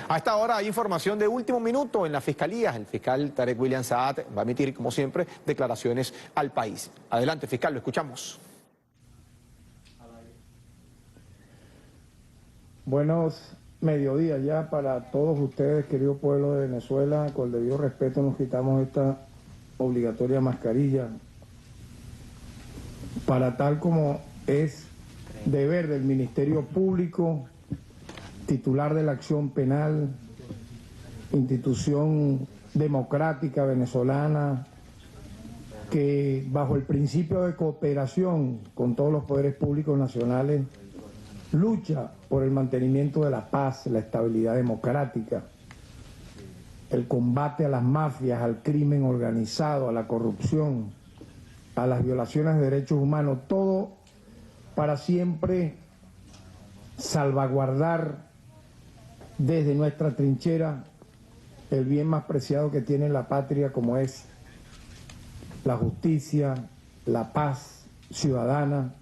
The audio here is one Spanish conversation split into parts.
A esta hora hay información de último minuto en la Fiscalía. El fiscal Tarek William Saad va a emitir, como siempre, declaraciones al país. Adelante, fiscal, lo escuchamos. Buenos mediodías ya para todos ustedes, querido pueblo de Venezuela. Con el debido respeto nos quitamos esta obligatoria mascarilla para, tal como es deber del Ministerio Público, titular de la acción penal, institución democrática venezolana, que bajo el principio de cooperación con todos los poderes públicos nacionales lucha por el mantenimiento de la paz, la estabilidad democrática, el combate a las mafias, al crimen organizado, a la corrupción, a las violaciones de derechos humanos, todo para siempre salvaguardar desde nuestra trinchera el bien más preciado que tiene la patria, como es la justicia, la paz ciudadana,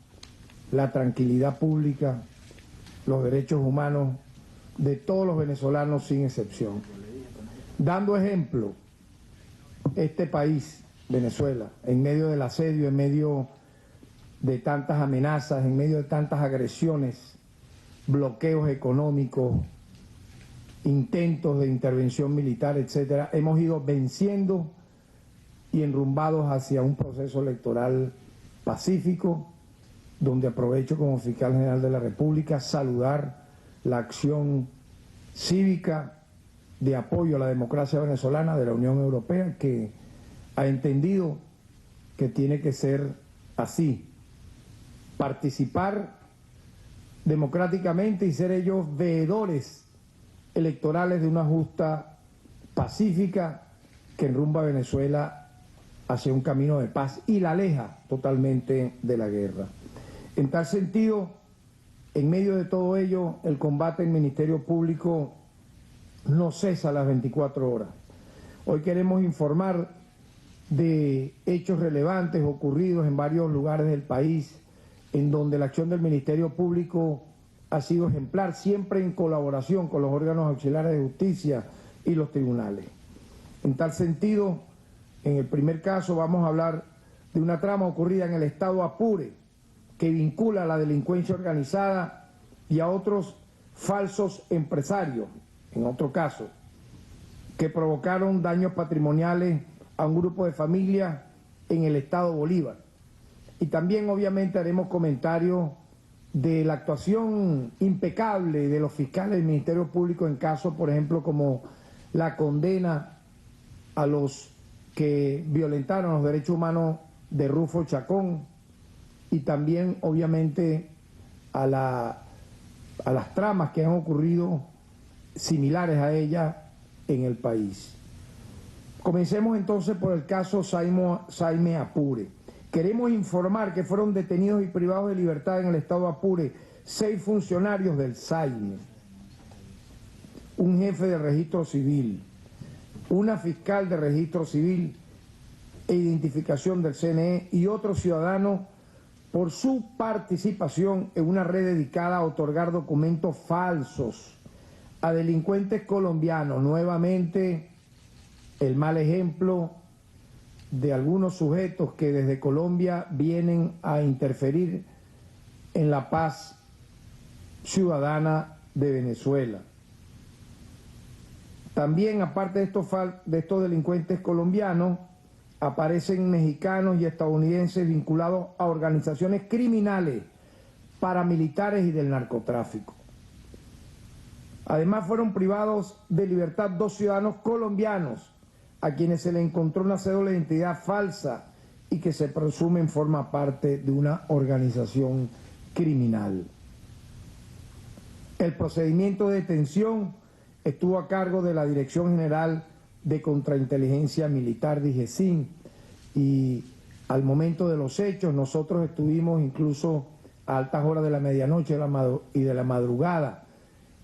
la tranquilidad pública, los derechos humanos de todos los venezolanos sin excepción. Dando ejemplo, este país, Venezuela, en medio del asedio, en medio de tantas amenazas, en medio de tantas agresiones, bloqueos económicos, intentos de intervención militar, etcétera, hemos ido venciendo y enrumbados hacia un proceso electoral pacífico, donde aprovecho como fiscal general de la República saludar la acción cívica de apoyo a la democracia venezolana de la Unión Europea, que ha entendido que tiene que ser así, participar democráticamente y ser ellos veedores electorales de una justa pacífica que enrumba a Venezuela hacia un camino de paz y la aleja totalmente de la guerra. En tal sentido, en medio de todo ello, el combate del Ministerio Público no cesa a las 24 horas. Hoy queremos informar de hechos relevantes ocurridos en varios lugares del país, en donde la acción del Ministerio Público ha sido ejemplar, siempre en colaboración con los órganos auxiliares de justicia y los tribunales. En tal sentido, en el primer caso vamos a hablar de una trama ocurrida en el estado Apure, que vincula a la delincuencia organizada y a otros falsos empresarios, en otro caso, que provocaron daños patrimoniales a un grupo de familias en el estado Bolívar. Y también obviamente haremos comentarios de la actuación impecable de los fiscales del Ministerio Público en casos, por ejemplo, como la condena a los que violentaron los derechos humanos de Rufo Chacón, y también obviamente a las tramas que han ocurrido similares a ella en el país. Comencemos entonces por el caso Saime Apure. Queremos informar que fueron detenidos y privados de libertad en el estado Apure 6 funcionarios del Saime, un jefe de registro civil, una fiscal de registro civil e identificación del CNE y otros ciudadanos por su participación en una red dedicada a otorgar documentos falsos a delincuentes colombianos. Nuevamente, el mal ejemplo de algunos sujetos que desde Colombia vienen a interferir en la paz ciudadana de Venezuela. También, aparte de estos delincuentes colombianos, aparecen mexicanos y estadounidenses vinculados a organizaciones criminales, paramilitares y del narcotráfico. Además, fueron privados de libertad 2 ciudadanos colombianos a quienes se le encontró una cédula de identidad falsa y que se presumen forma parte de una organización criminal. El procedimiento de detención estuvo a cargo de la Dirección General de Contrainteligencia Militar, DIGESIM, y al momento de los hechos nosotros estuvimos incluso a altas horas de la medianoche y de la madrugada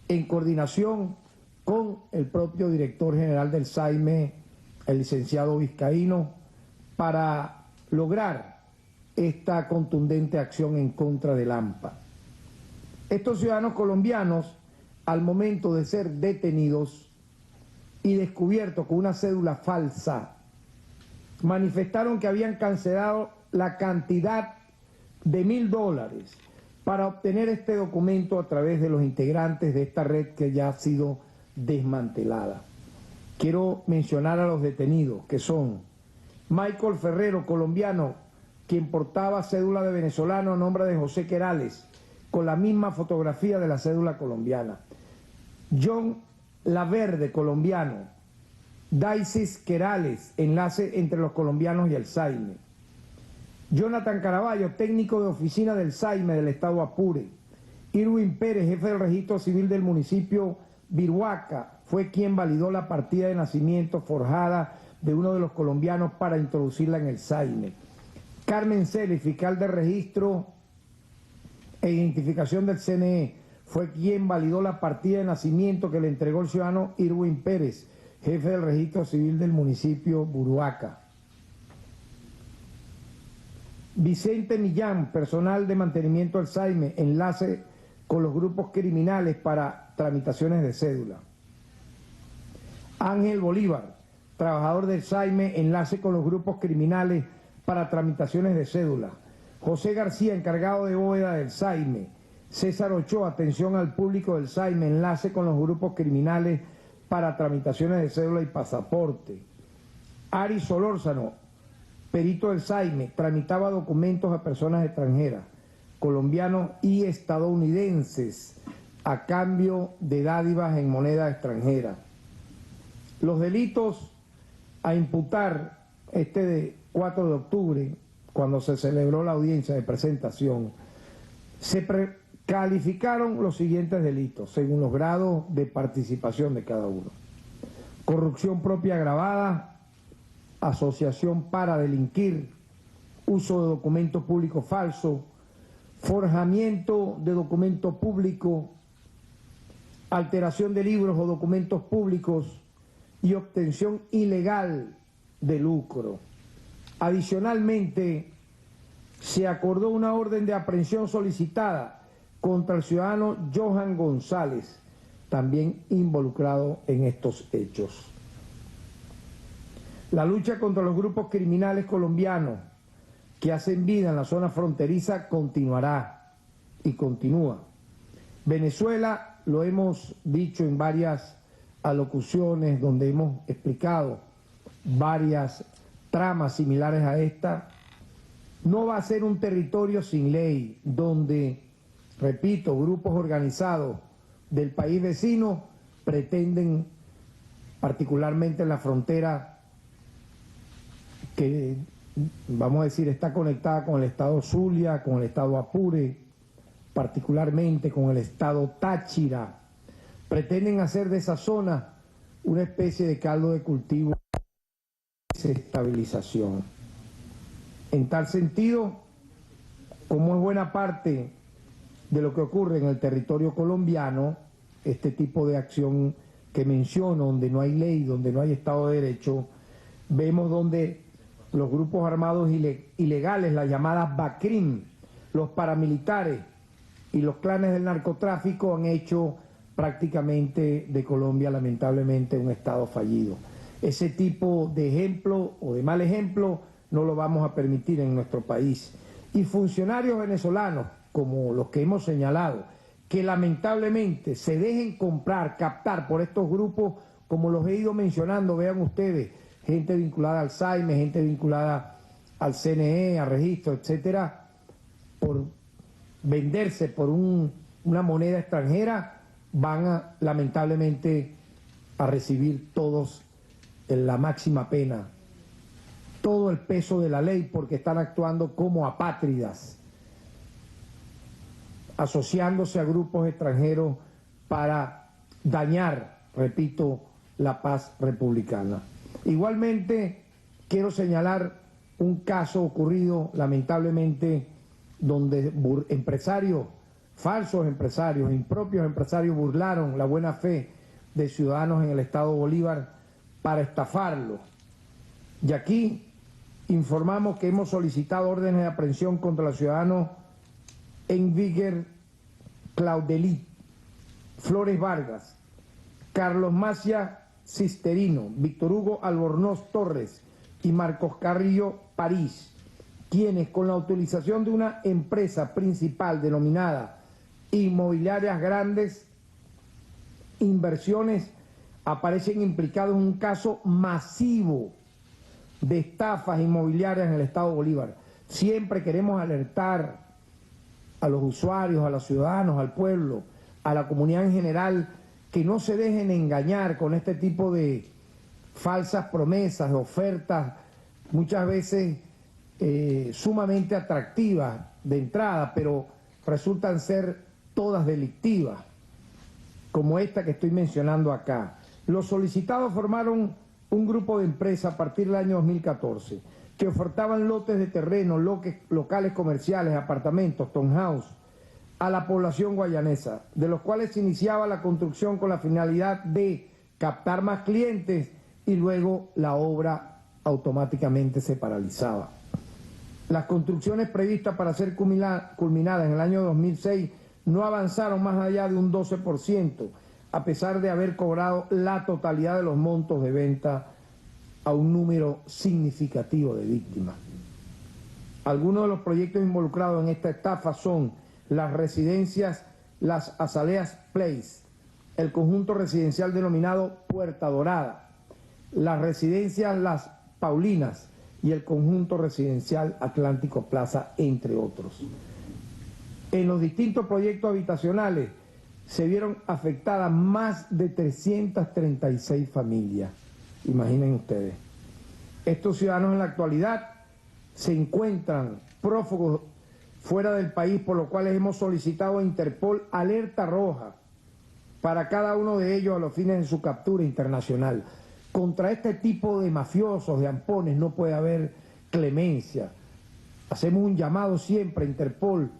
en coordinación con el propio director general del Saime, el licenciado Vizcaíno, para lograr esta contundente acción en contra del AMPA. Estos ciudadanos colombianos al momento de ser detenidos y descubiertos con una cédula falsa, manifestaron que habían cancelado la cantidad de $1000 para obtener este documento a través de los integrantes de esta red que ya ha sido desmantelada. Quiero mencionar a los detenidos, que son Michael Ferrero, colombiano, quien portaba cédula de venezolano a nombre de José Querales, con la misma fotografía de la cédula colombiana. John Laverde, colombiano. Daisis Querales, enlace entre los colombianos y el SAIME. Jonathan Caraballo, técnico de oficina del SAIME del estado Apure. Irwin Pérez, jefe del registro civil del municipio Viruaca, fue quien validó la partida de nacimiento forjada de uno de los colombianos para introducirla en el SAIME. Carmen Celi, fiscal de registro e identificación del CNE, fue quien validó la partida de nacimiento que le entregó el ciudadano Irwin Pérez, jefe del registro civil del municipio Viruaca. Vicente Millán, personal de mantenimiento del SAIME, enlace con los grupos criminales para tramitaciones de cédula. Ángel Bolívar, trabajador del SAIME, enlace con los grupos criminales para tramitaciones de cédula. José García, encargado de bóveda del SAIME. César Ochoa, atención al público del SAIME, enlace con los grupos criminales para tramitaciones de cédula y pasaporte. Ari Solórzano, perito del SAIME, tramitaba documentos a personas extranjeras, colombianos y estadounidenses, a cambio de dádivas en moneda extranjera. Los delitos a imputar de 4 de octubre, cuando se celebró la audiencia de presentación, se calificaron los siguientes delitos, según los grados de participación de cada uno. Corrupción propia agravada, asociación para delinquir, uso de documento público falso, forjamiento de documento público, alteración de libros o documentos públicos y obtención ilegal de lucro. Adicionalmente, se acordó una orden de aprehensión solicitada contra el ciudadano Johan González, también involucrado en estos hechos. La lucha contra los grupos criminales colombianos que hacen vida en la zona fronteriza continuará y continúa. Venezuela, lo hemos dicho en varias alocuciones donde hemos explicado varias tramas similares a esta, no va a ser un territorio sin ley donde, repito, grupos organizados del país vecino pretenden, particularmente en la frontera que, vamos a decir, está conectada con el estado Zulia, con el estado Apure, particularmente con el estado Táchira, pretenden hacer de esa zona una especie de caldo de cultivo de desestabilización. En tal sentido, como es buena parte de lo que ocurre en el territorio colombiano, este tipo de acción que menciono, donde no hay ley, donde no hay Estado de Derecho, vemos donde los grupos armados ilegales, las llamadas BACRIM, los paramilitares y los clanes del narcotráfico han hecho prácticamente de Colombia, lamentablemente, un Estado fallido. Ese tipo de ejemplo o de mal ejemplo no lo vamos a permitir en nuestro país. Y funcionarios venezolanos, como los que hemos señalado, que lamentablemente se dejen comprar, captar por estos grupos, como los he ido mencionando, vean ustedes, gente vinculada al SAIME, gente vinculada al CNE, a registro, etcétera, por venderse por una moneda extranjera, van lamentablemente a recibir todos la máxima pena, todo el peso de la ley, porque están actuando como apátridas, asociándose a grupos extranjeros para dañar, repito, la paz republicana. Igualmente, quiero señalar un caso ocurrido, lamentablemente, donde empresarios, falsos empresarios, impropios empresarios burlaron la buena fe de ciudadanos en el estado Bolívar para estafarlos. Y aquí informamos que hemos solicitado órdenes de aprehensión contra el ciudadano Enviger Claudelit, Flores Vargas, Carlos Macia Cisterino, Víctor Hugo Albornoz Torres y Marcos Carrillo París, quienes con la utilización de una empresa principal denominada Inmobiliarias Grandes Inversiones aparecen implicados en un caso masivo de estafas inmobiliarias en el estado Bolívar. Siempre queremos alertar a los usuarios, a los ciudadanos, al pueblo, a la comunidad en general, que no se dejen engañar con este tipo de falsas promesas, de ofertas, muchas veces sumamente atractivas de entrada, pero resultan ser todas delictivas, como esta que estoy mencionando acá. Los solicitados formaron un grupo de empresas a partir del año 2014 que ofertaban lotes de terreno, locales comerciales, apartamentos, townhouse, a la población guayanesa, de los cuales se iniciaba la construcción con la finalidad de captar más clientes y luego la obra automáticamente se paralizaba. Las construcciones previstas para ser culminadas en el año 2006 no avanzaron más allá de un 12%, a pesar de haber cobrado la totalidad de los montos de venta a un número significativo de víctimas. Algunos de los proyectos involucrados en esta estafa son las residencias Las Azaleas Place, el conjunto residencial denominado Puerta Dorada, las residencias Las Paulinas y el conjunto residencial Atlántico Plaza, entre otros. En los distintos proyectos habitacionales se vieron afectadas más de 336 familias. Imaginen ustedes. Estos ciudadanos en la actualidad se encuentran prófugos fuera del país, por lo cual hemos solicitado a Interpol alerta roja para cada uno de ellos a los fines de su captura internacional. Contra este tipo de mafiosos, de ampones, no puede haber clemencia. Hacemos un llamado siempre a Interpol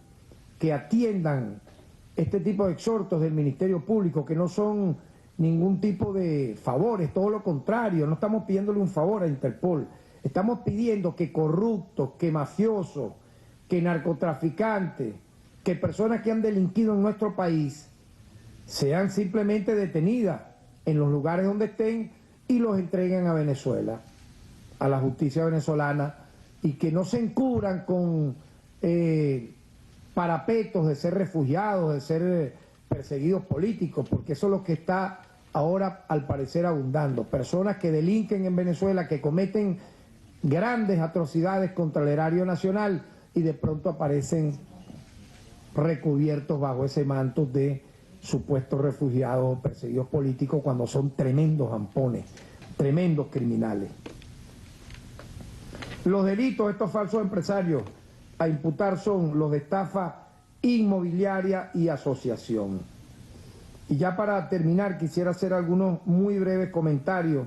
que atiendan este tipo de exhortos del Ministerio Público, que no son ningún tipo de favores, todo lo contrario, no estamos pidiéndole un favor a Interpol, estamos pidiendo que corruptos, que mafiosos, que narcotraficantes, que personas que han delinquido en nuestro país sean simplemente detenidas en los lugares donde estén y los entreguen a Venezuela, a la justicia venezolana, y que no se encubran con parapetos de ser refugiados, de ser perseguidos políticos, porque eso es lo que está ahora al parecer abundando. Personas que delinquen en Venezuela, que cometen grandes atrocidades contra el erario nacional y de pronto aparecen recubiertos bajo ese manto de supuestos refugiados o perseguidos políticos, cuando son tremendos ampones, tremendos criminales. Los delitos de estos falsos empresarios a imputar son los de estafa inmobiliaria y asociación. Y ya para terminar quisiera hacer algunos muy breves comentarios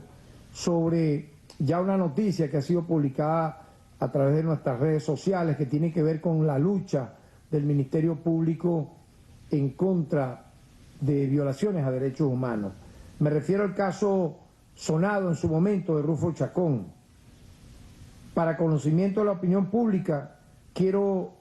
sobre ya una noticia que ha sido publicada a través de nuestras redes sociales, que tiene que ver con la lucha del Ministerio Público en contra de violaciones a derechos humanos. Me refiero al caso sonado en su momento de Rufo Chacón. Para conocimiento de la opinión pública, quiero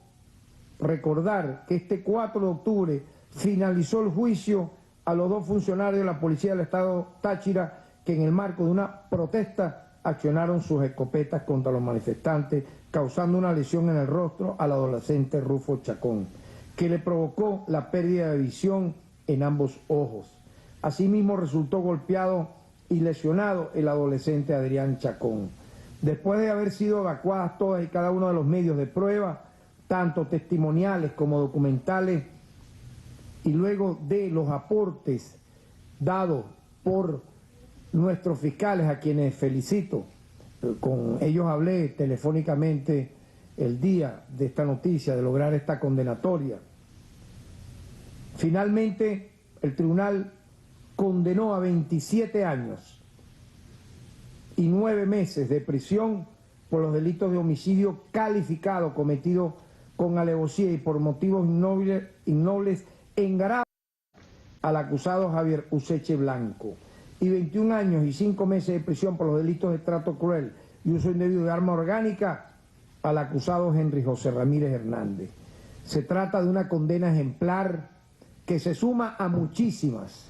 recordar que este 4 de octubre finalizó el juicio a los 2 funcionarios de la Policía del Estado Táchira que en el marco de una protesta accionaron sus escopetas contra los manifestantes, causando una lesión en el rostro al adolescente Rufo Chacón, que le provocó la pérdida de visión en ambos ojos. Asimismo resultó golpeado y lesionado el adolescente Adrián Chacón. Después de haber sido evacuadas todas y cada uno de los medios de prueba, tanto testimoniales como documentales, y luego de los aportes dados por nuestros fiscales, a quienes felicito, con ellos hablé telefónicamente el día de esta noticia, de lograr esta condenatoria. Finalmente, el tribunal condenó a 27 años y 9 meses de prisión por los delitos de homicidio calificado cometido con alevosía y por motivos innobles en grado al acusado Javier Useche Blanco, y 21 años y 5 meses de prisión por los delitos de trato cruel y uso indebido de arma orgánica al acusado Henry José Ramírez Hernández. Se trata de una condena ejemplar que se suma a muchísimas,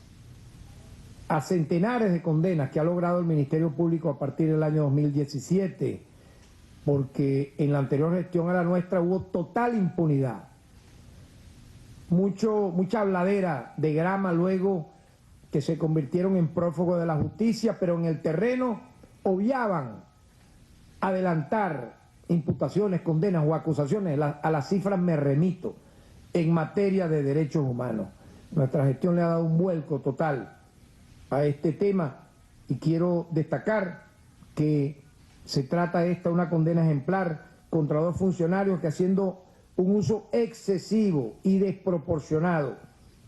a centenares de condenas que ha logrado el Ministerio Público a partir del año 2017, porque en la anterior gestión a la nuestra hubo total impunidad. Mucha habladera de grama luego que se convirtieron en prófugos de la justicia, pero en el terreno obviaban adelantar imputaciones, condenas o acusaciones. A las cifras me remito en materia de derechos humanos. Nuestra gestión le ha dado un vuelco total a este tema y quiero destacar que se trata de una condena ejemplar contra dos funcionarios que, haciendo un uso excesivo y desproporcionado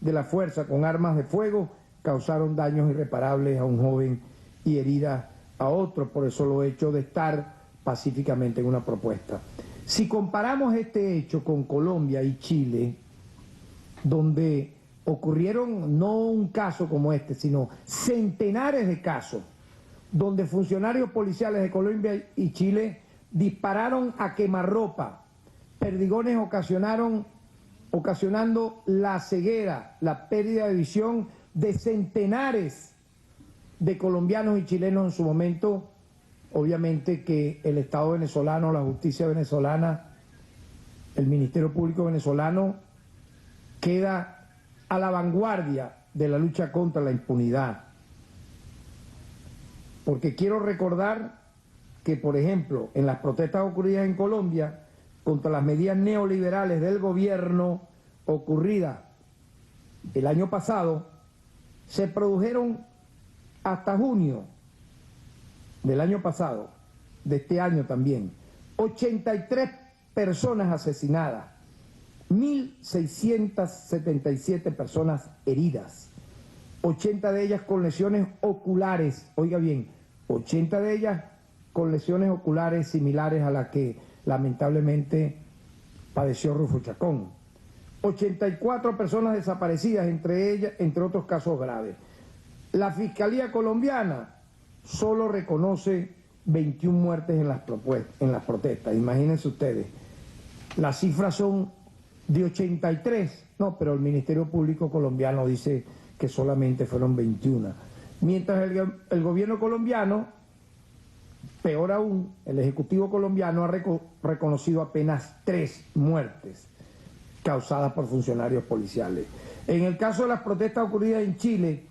de la fuerza con armas de fuego, causaron daños irreparables a un joven y heridas a otro por el solo hecho de estar pacíficamente en una propuesta. Si comparamos este hecho con Colombia y Chile, donde ocurrieron no un caso como este, sino centenares de casos, donde funcionarios policiales de Colombia y Chile dispararon a quemarropa, perdigones ocasionando la ceguera, la pérdida de visión de centenares de colombianos y chilenos en su momento. Obviamente que el Estado venezolano, la justicia venezolana, el Ministerio Público venezolano queda a la vanguardia de la lucha contra la impunidad. Porque quiero recordar que, por ejemplo, en las protestas ocurridas en Colombia contra las medidas neoliberales del gobierno ocurridas el año pasado, se produjeron hasta junio del año pasado, de este año también, 83 personas asesinadas, 1.677 personas heridas, 80 de ellas con lesiones oculares, oiga bien, 80 de ellas con lesiones oculares similares a las que lamentablemente padeció Rufo Chacón, 84 personas desaparecidas, entre otros casos graves. La Fiscalía colombiana solo reconoce 21 muertes en las protestas, imagínense ustedes. Las cifras son de 83, no, pero el Ministerio Público colombiano dice que solamente fueron 21. Mientras el gobierno colombiano, peor aún, el Ejecutivo colombiano ha reconocido apenas 3 muertes causadas por funcionarios policiales. En el caso de las protestas ocurridas en Chile,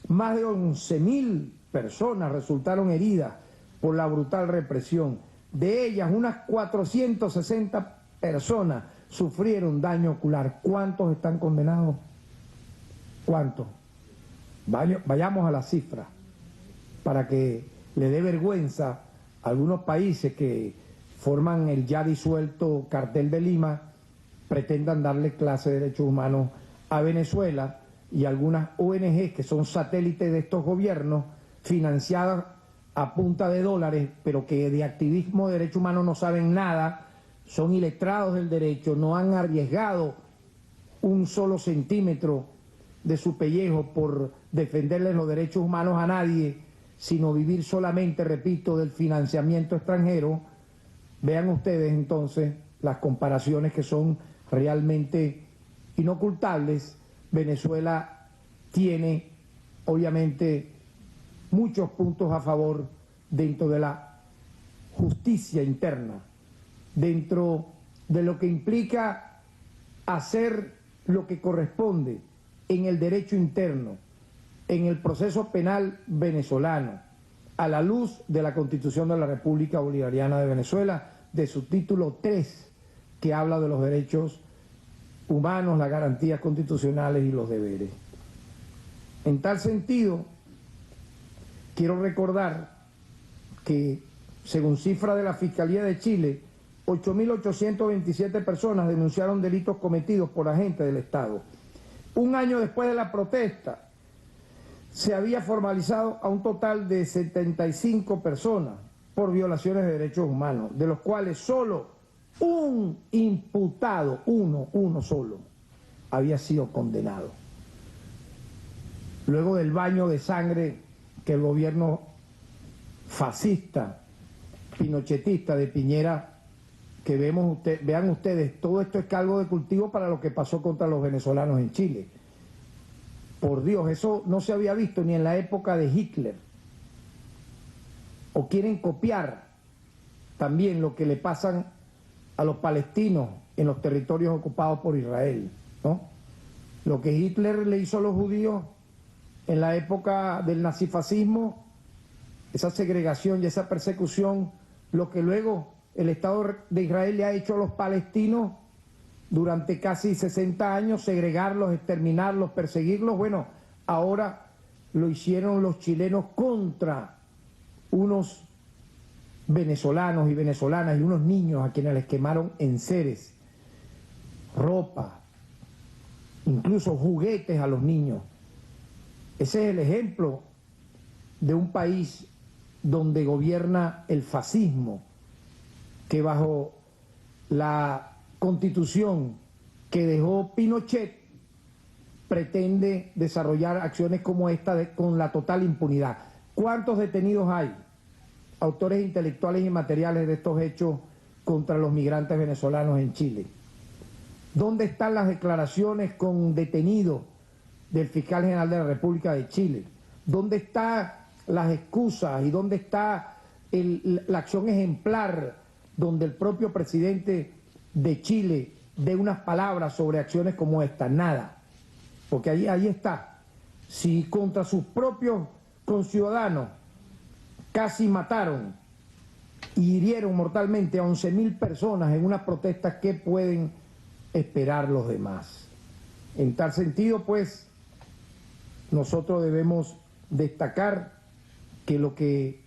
más de 11.000 personas resultaron heridas por la brutal represión. De ellas, unas 460 personas sufrieron daño ocular. ¿Cuántos están condenados? ¿Cuántos? Vayamos a las cifras para que le dé vergüenza a algunos países que forman el ya disuelto Cartel de Lima, pretendan darle clase de derechos humanos a Venezuela, y algunas ONGs que son satélites de estos gobiernos, financiadas a punta de dólares, pero que de activismo de derechos humanos no saben nada, son iletrados del derecho, no han arriesgado un solo centímetro de su pellejo por defenderles los derechos humanos a nadie, sino vivir solamente, repito, del financiamiento extranjero. Vean ustedes entonces las comparaciones que son realmente inocultables. Venezuela tiene, obviamente, muchos puntos a favor dentro de la justicia interna, dentro de lo que implica hacer lo que corresponde en el derecho interno, en el proceso penal venezolano, a la luz de la Constitución de la República Bolivariana de Venezuela, de su título 3, que habla de los derechos humanos, las garantías constitucionales y los deberes. En tal sentido, quiero recordar que, según cifra de la Fiscalía de Chile, 8.827 personas denunciaron delitos cometidos por agentes del Estado. Un año después de la protesta, se había formalizado a un total de 75 personas por violaciones de derechos humanos, de los cuales solo un imputado, uno solo, había sido condenado. Luego del baño de sangre que el gobierno fascista, pinochetista de Piñera, que vean ustedes, todo esto es caldo de cultivo para lo que pasó contra los venezolanos en Chile. Por Dios, eso no se había visto ni en la época de Hitler. O quieren copiar también lo que le pasan a los palestinos en los territorios ocupados por Israel, ¿no? Lo que Hitler le hizo a los judíos en la época del nazifascismo, esa segregación y esa persecución, lo que luego el Estado de Israel le ha hecho a los palestinos durante casi 60 años, segregarlos, exterminarlos, perseguirlos. Bueno, ahora lo hicieron los chilenos contra unos venezolanos y venezolanas y unos niños a quienes les quemaron enseres, ropa, incluso juguetes a los niños. Ese es el ejemplo de un país donde gobierna el fascismo, que bajo la Constitución que dejó Pinochet pretende desarrollar acciones como esta con la total impunidad. ¿Cuántos detenidos hay? Autores intelectuales y materiales de estos hechos contra los migrantes venezolanos en Chile. ¿Dónde están las declaraciones con detenidos del fiscal general de la República de Chile? ¿Dónde están las excusas y dónde está la acción ejemplar donde el propio presidente de Chile dé unas palabras sobre acciones como esta? Nada, porque ahí está. Si contra sus propios conciudadanos casi mataron y hirieron mortalmente a 11.000 personas en unas protestas, ¿qué pueden esperar los demás? En tal sentido, pues, nosotros debemos destacar que lo que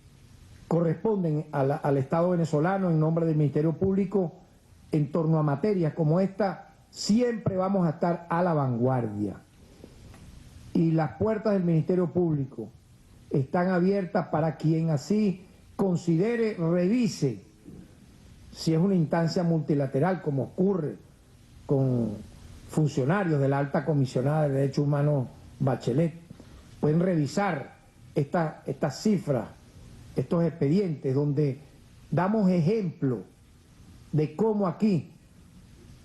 corresponde al Estado venezolano en nombre del Ministerio Público en torno a materias como esta, siempre vamos a estar a la vanguardia. Y las puertas del Ministerio Público están abiertas para quien así considere, revise si es una instancia multilateral, como ocurre con funcionarios de la alta comisionada de Derechos Humanos Bachelet. Pueden revisar estas cifras, estos expedientes, donde damos ejemplo de cómo aquí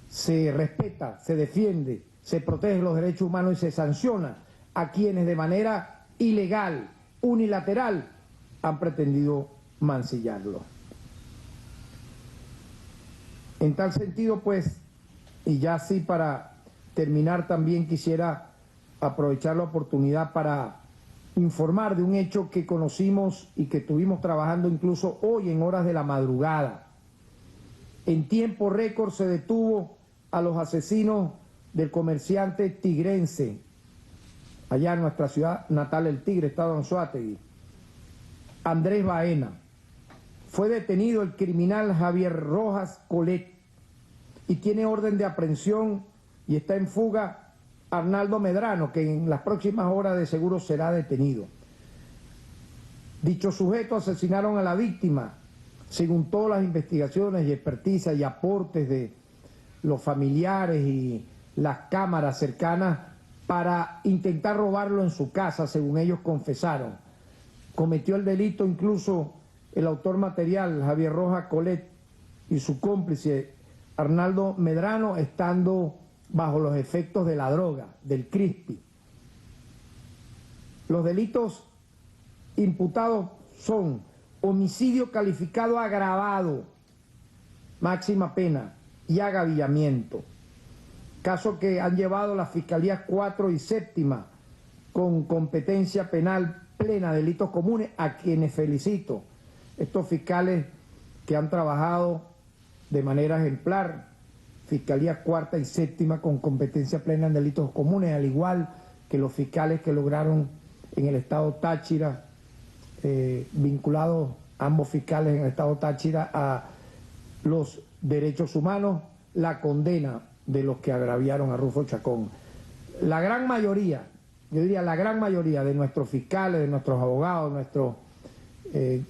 se respeta, se defiende, se protege los derechos humanos y se sanciona a quienes de manera ilegal, unilateral, han pretendido mancillarlo. En tal sentido, pues, y ya así para terminar, también quisiera aprovechar la oportunidad para informar de un hecho que conocimos y que estuvimos trabajando incluso hoy en horas de la madrugada. En tiempo récord se detuvo a los asesinos del comerciante tigrense, allá en nuestra ciudad natal, El Tigre, estado de Anzoátegui, Andrés Baena. Fue detenido el criminal Javier Rojas Colet y tiene orden de aprehensión y está en fuga Arnaldo Medrano, que en las próximas horas de seguro será detenido. Dichos sujetos asesinaron a la víctima, según todas las investigaciones y experticias y aportes de los familiares y las cámaras cercanas, para intentar robarlo en su casa, según ellos confesaron. Cometió el delito incluso el autor material, Javier Rojas Colet, y su cómplice, Arnaldo Medrano, estando bajo los efectos de la droga, del crispy. Los delitos imputados son homicidio calificado agravado, máxima pena, y agavillamiento. Caso que han llevado las Fiscalías 4 y 7 con competencia penal plena, delitos comunes, a quienes felicito. Estos fiscales que han trabajado de manera ejemplar, Fiscalía 4 y 7 con competencia plena en delitos comunes, al igual que los fiscales que lograron en el estado Táchira, vinculados ambos fiscales en el estado Táchira a los derechos humanos, la condena de los que agraviaron a Rufo Chacón. La gran mayoría, yo diría la gran mayoría de nuestros fiscales, de nuestros abogados, de nuestro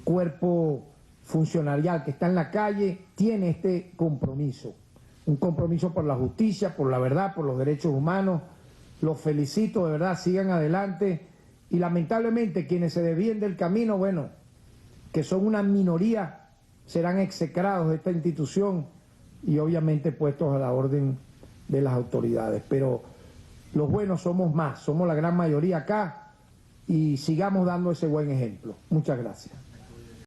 cuerpo funcionarial que está en la calle, tiene este compromiso. Un compromiso por la justicia, por la verdad, por los derechos humanos. Los felicito, de verdad, sigan adelante. Y lamentablemente quienes se desvíen del camino, bueno, que son una minoría, serán execrados de esta institución y obviamente puestos a la orden de las autoridades. Pero Los buenos somos más, somos la gran mayoría acá y sigamos dando ese buen ejemplo. Muchas gracias.